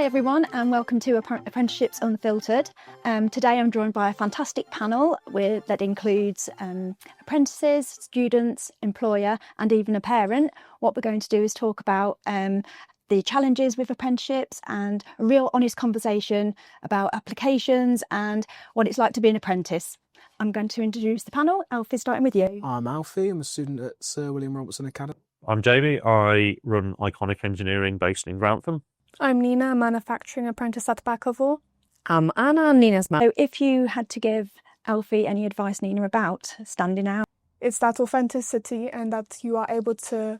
Hi everyone, and welcome to Apprenticeships Unfiltered. Today I'm joined by a fantastic panel that includes apprentices, students, employer and even a parent. What we're going to do is talk about the challenges with apprenticeships and a real honest conversation about applications and what it's like to be an apprentice. I'm going to introduce the panel. Alfie, starting with you. I'm Alfie, I'm a student at Sir William Robertson Academy. I'm Jamie, I run Iconic Engineering based in Grantham. I'm Nina, a manufacturing apprentice at Bakkavor. I'm Anna, I'm Nina's mum. So if you had to give Alfie any advice, Nina, about standing out? It's that authenticity and that you are able to...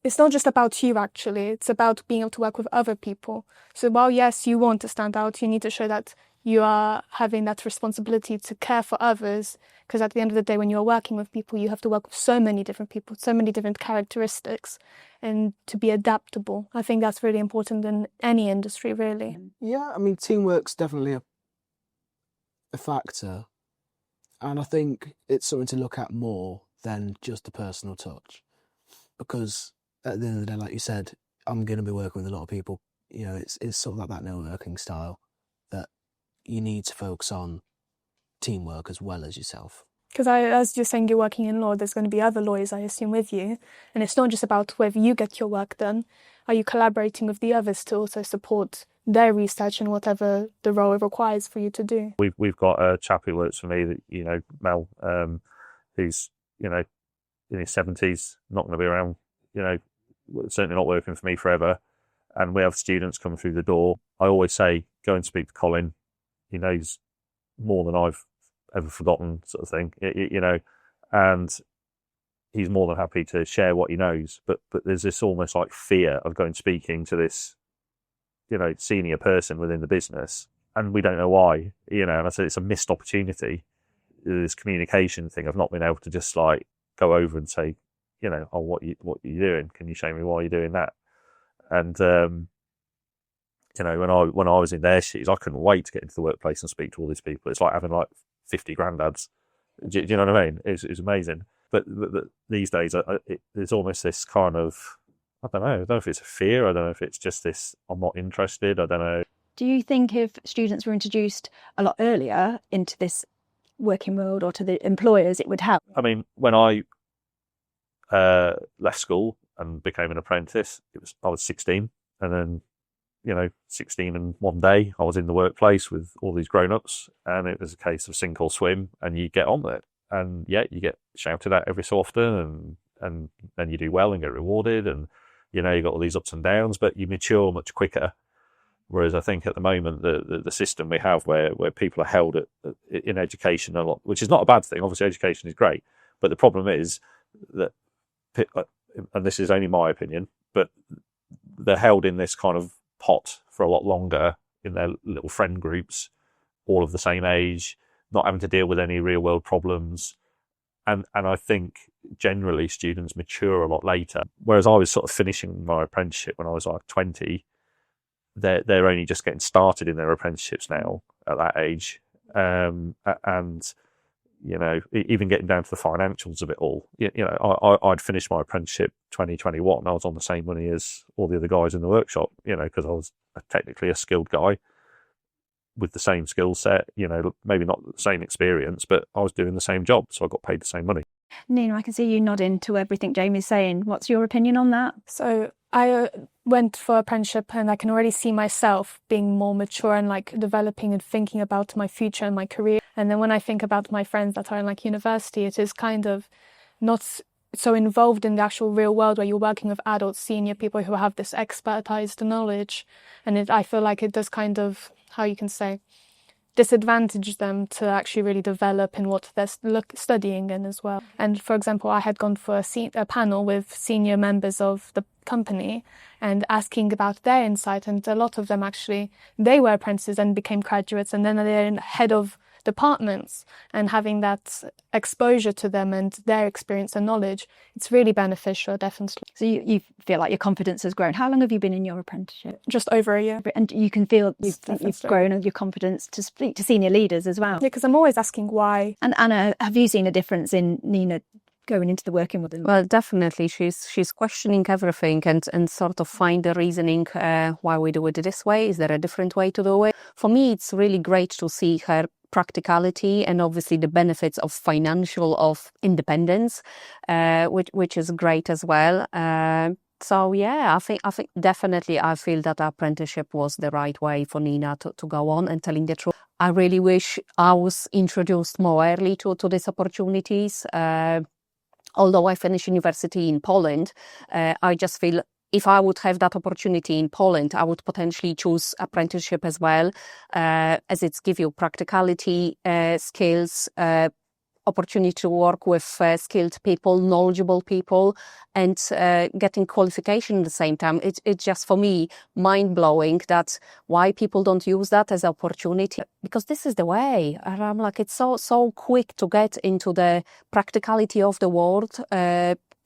It's not just about you, actually. It's about being able to work with other people. So while, yes, you want to stand out, you need to show that you are having that responsibility to care for others. Because at the end of the day, when you're working with people, you have to work with so many different people, so many different characteristics, and to be adaptable. I think that's really important in any industry, really. Yeah, I mean, teamwork's definitely a factor. And I think it's something to look at more than just the personal touch. Because at the end of the day, like you said, I'm going to be working with a lot of people. You know, it's sort of like that networking style that you need to focus on teamwork as well as yourself. Because as you're saying, you're working in law, there's going to be other lawyers, I assume, with you. And it's not just about whether you get your work done. Are you collaborating with the others to also support their research and whatever the role requires for you to do? We've got a chap who works for me, that Mel, who's, in his 70s, not going to be around, certainly not working for me forever. And we have students come through the door. I always say, go and speak to Colin. He knows more than I've ever forgotten, sort of thing, and he's more than happy to share what he knows. But there's this almost like fear of going speaking to this, senior person within the business, and we don't know why, and I said it's a missed opportunity, this communication thing of not being able to just like go over and say, oh, what you doing? Can you show me why you're doing that? And when I was in their shoes, I couldn't wait to get into the workplace and speak to all these people. It's like having like 50 granddads. Do you know what I mean? It's amazing. But these days, there's almost this kind of, I don't know if it's a fear. I don't know if it's just this, I'm not interested. I don't know. Do you think if students were introduced a lot earlier into this working world or to the employers, it would help? I mean, when I left school and became an apprentice, I was 16, and then 16 and one day I was in the workplace with all these grown-ups, and it was a case of sink or swim, and you get on with it. And yeah, you get shouted at every so often, and then you do well and get rewarded, and you got all these ups and downs, but you mature much quicker. Whereas I think at the moment the system we have where people are held in education a lot, which is not a bad thing. Obviously education is great, but the problem is that, and this is only my opinion, but they're held in this kind of pot for a lot longer in their little friend groups, all of the same age, not having to deal with any real world problems. And I think generally students mature a lot later. Whereas I was sort of finishing my apprenticeship when I was like 20, they're only just getting started in their apprenticeships now at that age. And even getting down to the financials of it all. I'd finished my apprenticeship 2021. I was on the same money as all the other guys in the workshop, because I was technically a skilled guy with the same skill set, maybe not the same experience, but I was doing the same job, so I got paid the same money. Nina, I can see you nodding to everything Jamie's saying. What's your opinion on that? So I went for apprenticeship, and I can already see myself being more mature and like developing and thinking about my future and my career. And then when I think about my friends that are in like university, it is kind of not so involved in the actual real world where you're working with adults, senior people who have this expertized knowledge. And I feel like it does kind of, how you can say, disadvantage them to actually really develop in what they're studying in as well. And for example, I had gone for a panel with senior members of the company and asking about their insight, and a lot of them actually, they were apprentices and became graduates, and then they're head of departments, and having that exposure to them and their experience and knowledge, it's really beneficial, definitely. So you feel like your confidence has grown. How long have you been in your apprenticeship? Just over a year. And you can feel you've grown your confidence to speak to senior leaders as well. Yeah, because I'm always asking why. And Anna, have you seen a difference in Nina going into the working world? Well, definitely, she's questioning everything and sort of find the reasoning why we do it this way. Is there a different way to do it? For me, it's really great to see her practicality and obviously the benefits of financial independence, which is great as well. So yeah, I think definitely I feel that apprenticeship was the right way for Nina to go on. And telling the truth, I really wish I was introduced more early to these opportunities. Although I finished university in Poland, I just feel if I would have that opportunity in Poland, I would potentially choose apprenticeship as well, as it's give you practicality, skills, opportunity to work with skilled people, knowledgeable people, and getting qualification at the same time. It's just, for me, mind-blowing that why people don't use that as an opportunity, because this is the way. And I'm like, it's so quick to get into the practicality of the world,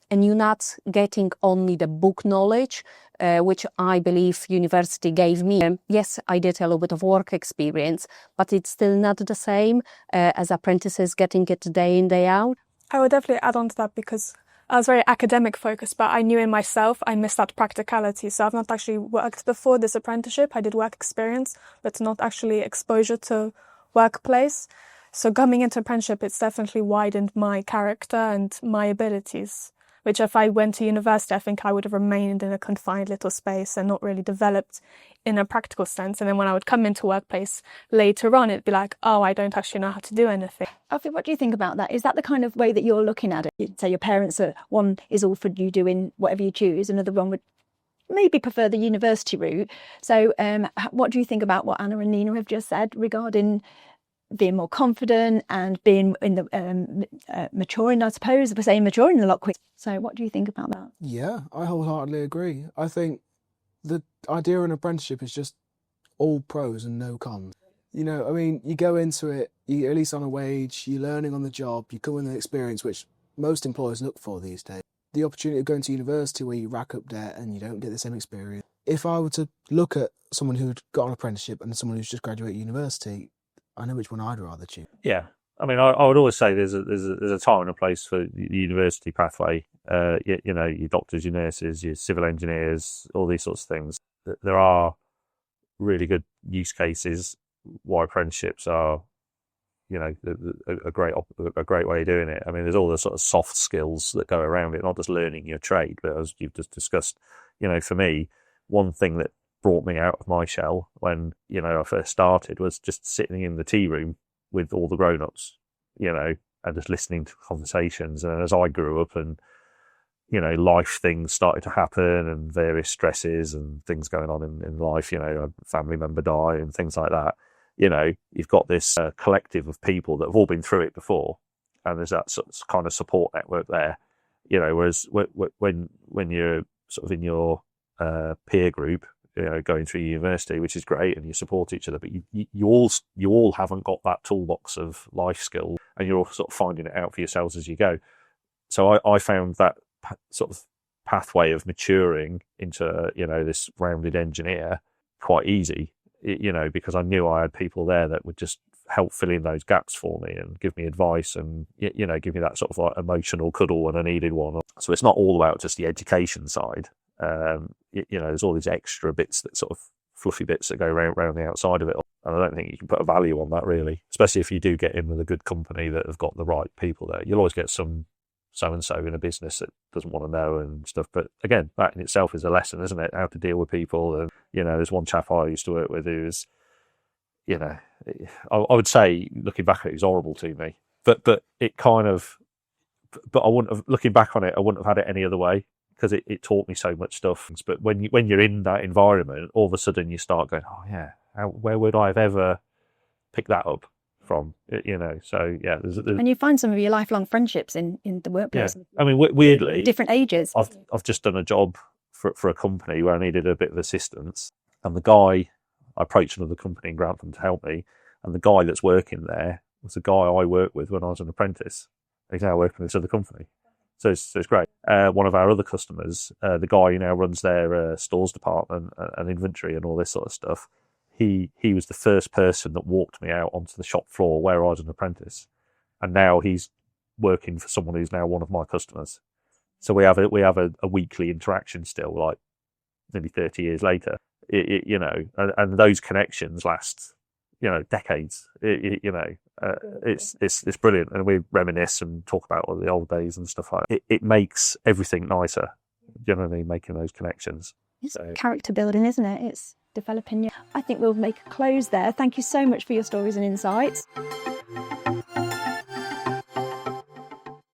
and you're not getting only the book knowledge, which I believe university gave me. Yes, I did a little bit of work experience, but it's still not the same as apprentices getting it day in, day out. I would definitely add on to that, because I was very academic focused, but I knew in myself I missed that practicality. So I've not actually worked before this apprenticeship. I did work experience, but not actually exposure to workplace. So coming into apprenticeship, it's definitely widened my character and my abilities, which if I went to university, I think I would have remained in a confined little space and not really developed in a practical sense. And then when I would come into workplace later on, it'd be like, oh, I don't actually know how to do anything. Alfie, what do you think about that? Is that the kind of way that you're looking at it? You'd say your parents are, one is all for you doing whatever you choose, another one would maybe prefer the university route. So what do you think about what Anna and Nina have just said regarding being more confident and being in the maturing, I suppose? We're saying maturing a lot quicker. So what do you think about that? Yeah, I wholeheartedly agree. I think the idea of an apprenticeship is just all pros and no cons. You know, I mean, you go into it, you're at least on a wage, you're learning on the job, you come with an experience, which most employers look for these days. The opportunity of going to university where you rack up debt and you don't get the same experience. If I were to look at someone who'd got an apprenticeship and someone who's just graduated university, I know which one I'd rather choose. Yeah, I mean, I would always say there's a time and a place for the university pathway. You know, your doctors, your nurses, your civil engineers, all these sorts of things. There are really good use cases why apprenticeships are, you know, a great way of doing it. I mean, there's all the sort of soft skills that go around it, not just learning your trade, but as you've just discussed, you know, for me, one thing that brought me out of my shell when, you know, I first started was just sitting in the tea room with all the grown-ups, you know, and just listening to conversations. And as I grew up and, you know, life things started to happen and various stresses and things going on in life, you know, a family member die and things like that, you know, you've got this collective of people that have all been through it before, and there's that sort of kind of support network there, you know, whereas when you're sort of in your peer group, you know, going through university, which is great, and you support each other, but you all haven't got that toolbox of life skills, and you're all sort of finding it out for yourselves as you go. So I found that sort of pathway of maturing into, you know, this rounded engineer quite easy, you know, because I knew I had people there that would just help fill in those gaps for me and give me advice and, you know, give me that sort of like emotional cuddle when I needed one. So it's not all about just the education side. You know, there's all these extra bits, that sort of fluffy bits that go around the outside of it, and I don't think you can put a value on that really, especially if you do get in with a good company that have got the right people there. You'll always get some so-and-so in a business that doesn't want to know and stuff, but again, that in itself is a lesson, isn't it, how to deal with people. And, you know, there's one chap I used to work with who was, you know, I would say, looking back at it, he was horrible to me, but it kind of, but I wouldn't have, looking back on it, I wouldn't have had it any other way, because it taught me so much stuff. But when you're in that environment, all of a sudden you start going, oh yeah, where would I have ever picked that up from? You know, so yeah. And you find some of your lifelong friendships in the workplace. Yeah. I mean, weirdly, different ages. I've just done a job for a company where I needed a bit of assistance, and the guy, I approached another company in Grantham to help me, and the guy that's working there was a guy I worked with when I was an apprentice. He's now working with this other company. So it's great. One of our other customers, the guy who now runs their stores department and inventory and all this sort of stuff, he was the first person that walked me out onto the shop floor where I was an apprentice. And now he's working for someone who's now one of my customers. So we have a weekly interaction still, like nearly 30 years later. You know, and those connections last, you know, decades. It's brilliant, and we reminisce and talk about all the old days and stuff like that. It makes everything nicer, generally, making those connections. It's character building, isn't it? It's developing you. I think we'll make a close there. Thank you so much for your stories and insights.